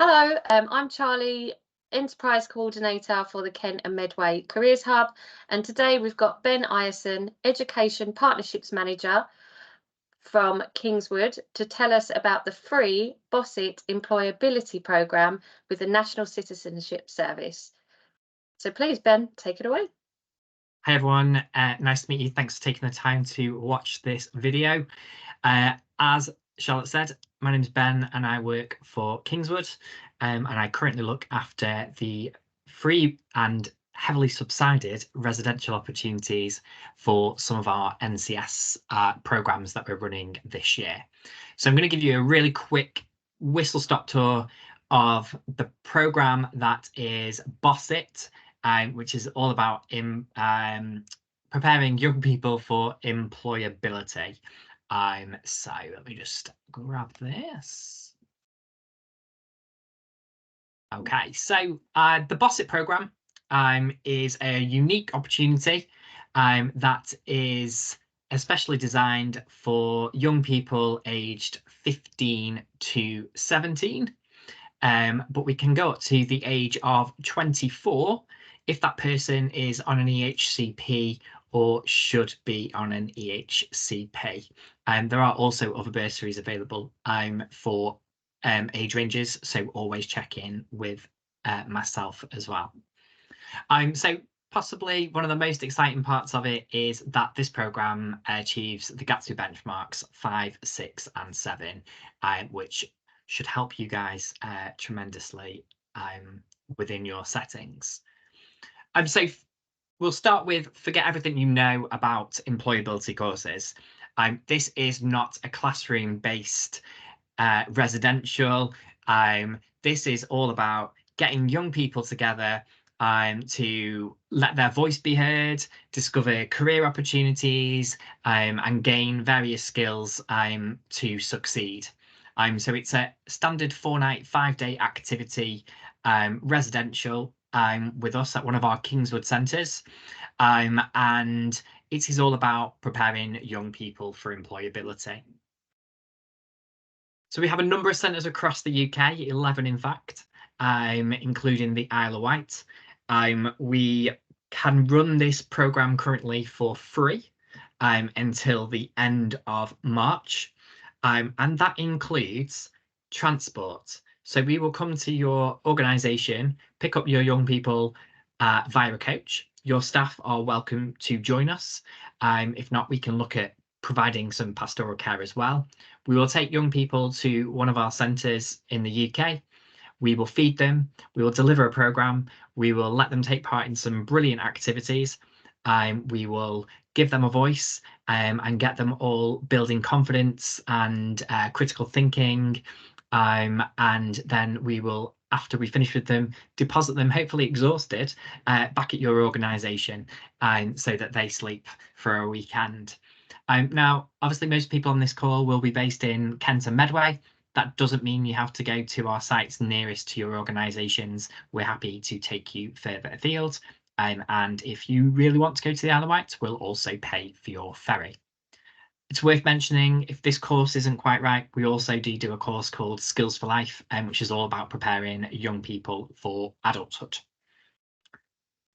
Hello, I'm Charlie, Enterprise Coordinator for the Kent and Medway Careers Hub. And today we've got Ben Ierson, Education Partnerships Manager from Kingswood, to tell us about the free Bossit Employability Programme with the National Citizenship Service. So please, Ben, take it away. Hi everyone, nice to meet you. Thanks for taking the time to watch this video. As Charlotte said, my name is Ben and I work for Kingswood, and I currently look after the free and heavily subsidised residential opportunities for some of our NCS programmes that we're running this year. So I'm going to give you a really quick whistle-stop tour of the programme that is Bossit, which is all about preparing young people for employability. So let me just grab this. Okay, so the Bossit programme is a unique opportunity that is especially designed for young people aged 15 to 17. But we can go up to the age of 24 if that person is on an EHCP or should be on an EHCP. There are also other bursaries available for age ranges, so always check in with myself as well. So possibly one of the most exciting parts of it is that this programme achieves the Gatsby benchmarks 5, 6 and 7, which should help you guys tremendously within your settings. So we'll start with forget everything you know about employability courses. This is not a classroom-based residential. This is all about getting young people together to let their voice be heard, discover career opportunities, and gain various skills to succeed. So it's a standard 4-night, 5-day activity residential with us at one of our Kingswood centres. And it is all about preparing young people for employability. So we have a number of centres across the UK, 11 in fact, including the Isle of Wight. We can run this programme currently for free until the end of March. And that includes transport. So we will come to your organisation, pick up your young people via a coach. Your staff are welcome to join us. If not, we can look at providing some pastoral care as well. We will take young people to one of our centres in the UK. We will feed them. We will deliver a programme. We will let them take part in some brilliant activities. We will give them a voice and get them all building confidence and critical thinking. And then we will, after we finish with them, deposit them, hopefully exhausted, back at your organisation so that they sleep for a weekend. Now, obviously, most people on this call will be based in Kent and Medway. That doesn't mean you have to go to our sites nearest to your organisations. We're happy to take you further afield. And if you really want to go to the Isle of Wight, we'll also pay for your ferry. It's worth mentioning, if this course isn't quite right, we also do a course called Skills for Life, which is all about preparing young people for adulthood.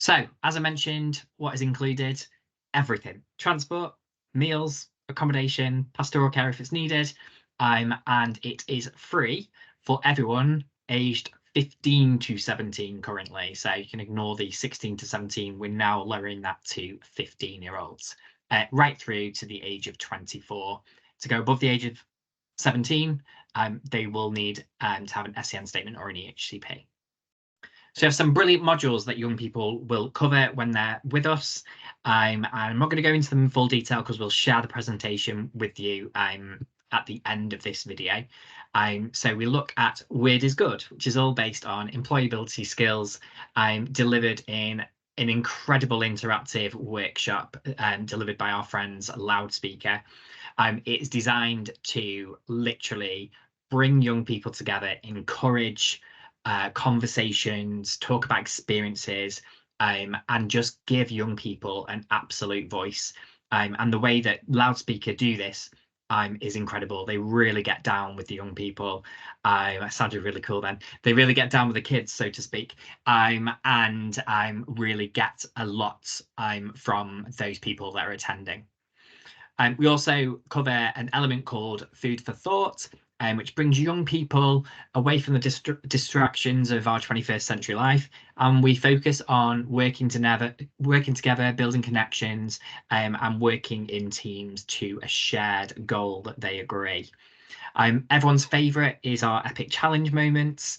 So, as I mentioned, what is included? Everything. Transport, meals, accommodation, pastoral care if it's needed, and it is free for everyone aged 15 to 17 currently. So you can ignore the 16 to 17. We're now lowering that to 15-year-olds, right through to the age of 24. To go above the age of 17, they will need to have an SEN statement or an EHCP. So you have some brilliant modules that young people will cover when they're with us. I'm not going to go into them in full detail because we'll share the presentation with you at the end of this video. So we look at Weird is Good, which is all based on employability skills delivered in an incredible interactive workshop delivered by our friends Loudspeaker. It's designed to literally bring young people together, encourage conversations, talk about experiences, and just give young people an absolute voice. And the way that Loudspeaker do this is incredible. They really get down with the young people. That sounded really cool then. They really get down with the kids, so to speak, and really get a lot from those people that are attending. We also cover an element called Food for Thought, which brings young people away from the distractions of our 21st century life. And we focus on working together, building connections, and working in teams to a shared goal that they agree. Everyone's favourite is our epic challenge moments.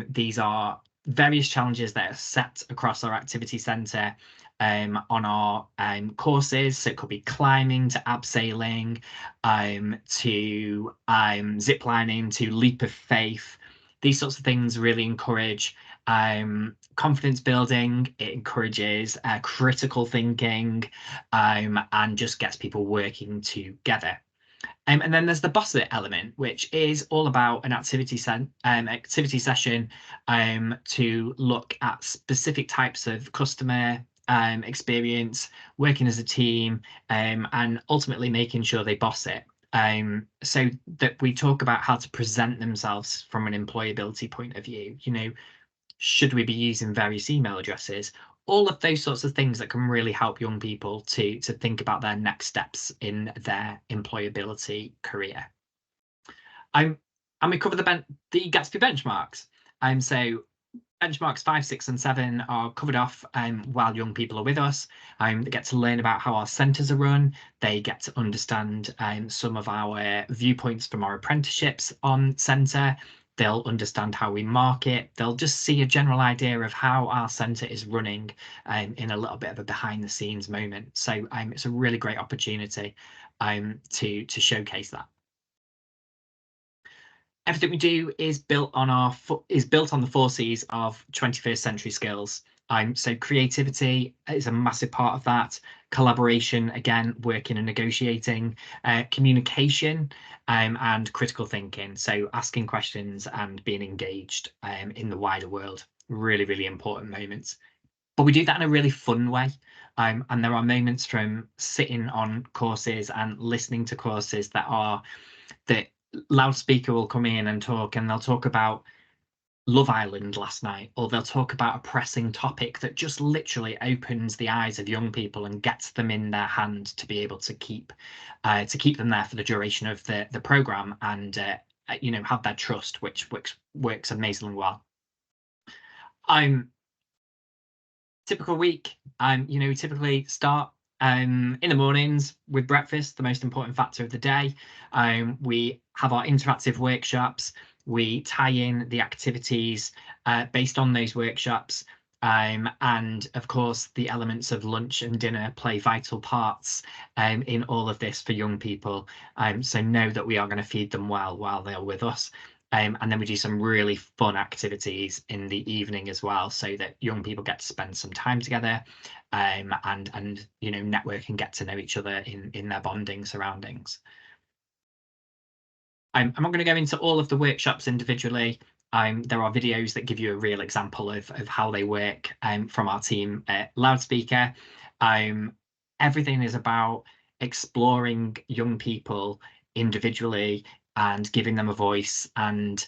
These are various challenges that are set across our activity centre on our courses. So it could be climbing to abseiling, to zip lining, to leap of faith. These sorts of things really encourage confidence building. It encourages critical thinking, and just gets people working together. And then there's the boss it element, which is all about an activity session to look at specific types of customer experience, working as a team, and ultimately making sure they boss it. So that we talk about how to present themselves from an employability point of view. Should we be using various email addresses? All of those sorts of things that can really help young people to think about their next steps in their employability career. And we cover the Gatsby benchmarks. So benchmarks 5, 6, and 7 are covered off while young people are with us. They get to learn about how our centres are run. They get to understand some of our viewpoints from our apprenticeships on centre. They'll understand how we market. They'll just see a general idea of how our centre is running in a little bit of a behind the scenes moment. So it's a really great opportunity to showcase that. Everything we do is built on the 4 C's of 21st century skills. So creativity is a massive part of that. Collaboration, again, working and negotiating, communication, and critical thinking. So asking questions and being engaged in the wider world. Really, really important moments. But we do that in a really fun way. And there are moments from sitting on courses and listening to courses that loudspeaker will come in and talk, and they'll talk about Love Island last night, or they'll talk about a pressing topic that just literally opens the eyes of young people and gets them in their hand to be able to keep them there for the duration of the program, and have their trust, which works amazingly well. Typical week, we typically start in the mornings with breakfast, the most important factor of the day. We have our interactive workshops. We tie in the activities based on those workshops. And of course, the elements of lunch and dinner play vital parts in all of this for young people. So know that we are going to feed them well while they're with us. And then we do some really fun activities in the evening as well, so that young people get to spend some time together and network and get to know each other in their bonding surroundings. I'm not going to go into all of the workshops individually. There are videos that give you a real example of how they work from our team at Loudspeaker. Everything is about exploring young people individually and giving them a voice and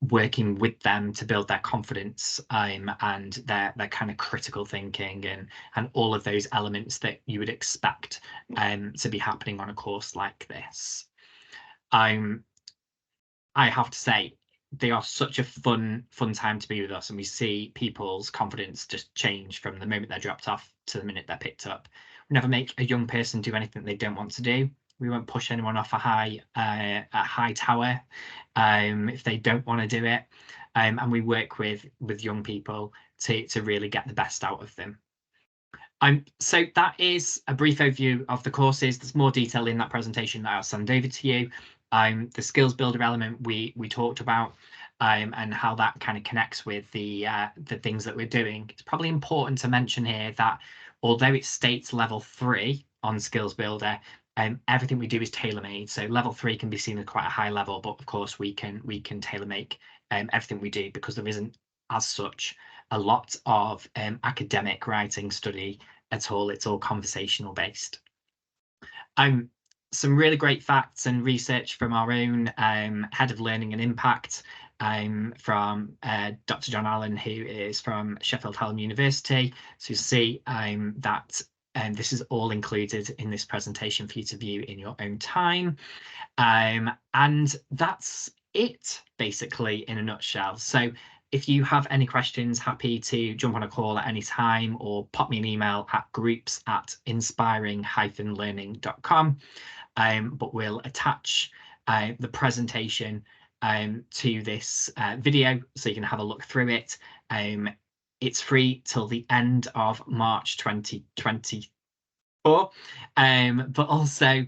working with them to build their confidence and their kind of critical thinking and all of those elements that you would expect to be happening on a course like this. I have to say, they are such a fun time to be with us, and we see people's confidence just change from the moment they're dropped off to the minute they're picked up. We never make a young person do anything they don't want to do. We won't push anyone off a high tower if they don't want to do it, and we work with young people to really get the best out of them. So that is a brief overview of the courses. There's more detail in that presentation that I'll send over to you. The skills builder element we talked about, and how that kind of connects with the things that we're doing. It's probably important to mention here that although it states level 3 on skills builder, everything we do is tailor-made. So level 3 can be seen as quite a high level, but of course we can tailor make everything we do, because there isn't as such a lot of academic writing study at all. It's all conversational based. some really great facts and research from our own head of learning and impact, from Dr. John Allen, who is from Sheffield Hallam University. So you see that this is all included in this presentation for you to view in your own time. And that's it, basically, in a nutshell. So if you have any questions, happy to jump on a call at any time or pop me an email at groups@inspiring-learning.com. But we'll attach the presentation to this video so you can have a look through it. It's free till the end of March 2024, but also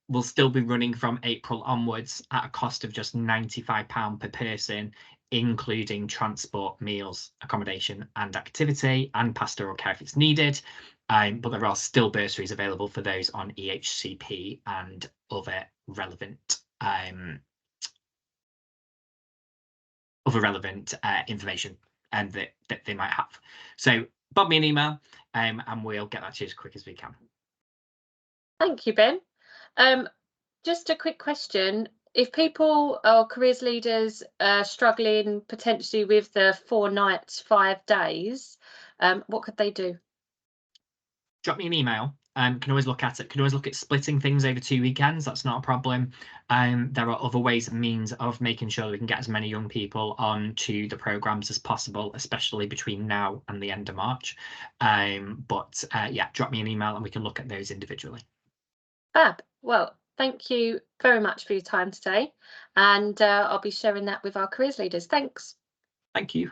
will still be running from April onwards at a cost of just £95 per person, including transport, meals, accommodation and activity, and pastoral care if it's needed. But there are still bursaries available for those on EHCP and other relevant information that they might have. So bob me an email and we'll get that to you as quick as we can. Thank you, Ben. Just a quick question. If people or careers leaders are struggling potentially with the 4 nights, 5 days, what could they do? Drop me an email. Can always look at it. Can always look at splitting things over 2 weekends. That's not a problem. There are other ways and means of making sure we can get as many young people onto the programs as possible, especially between now and the end of March. But yeah, drop me an email and we can look at those individually. Fab. Well, thank you very much for your time today, and I'll be sharing that with our careers leaders. Thanks. Thank you.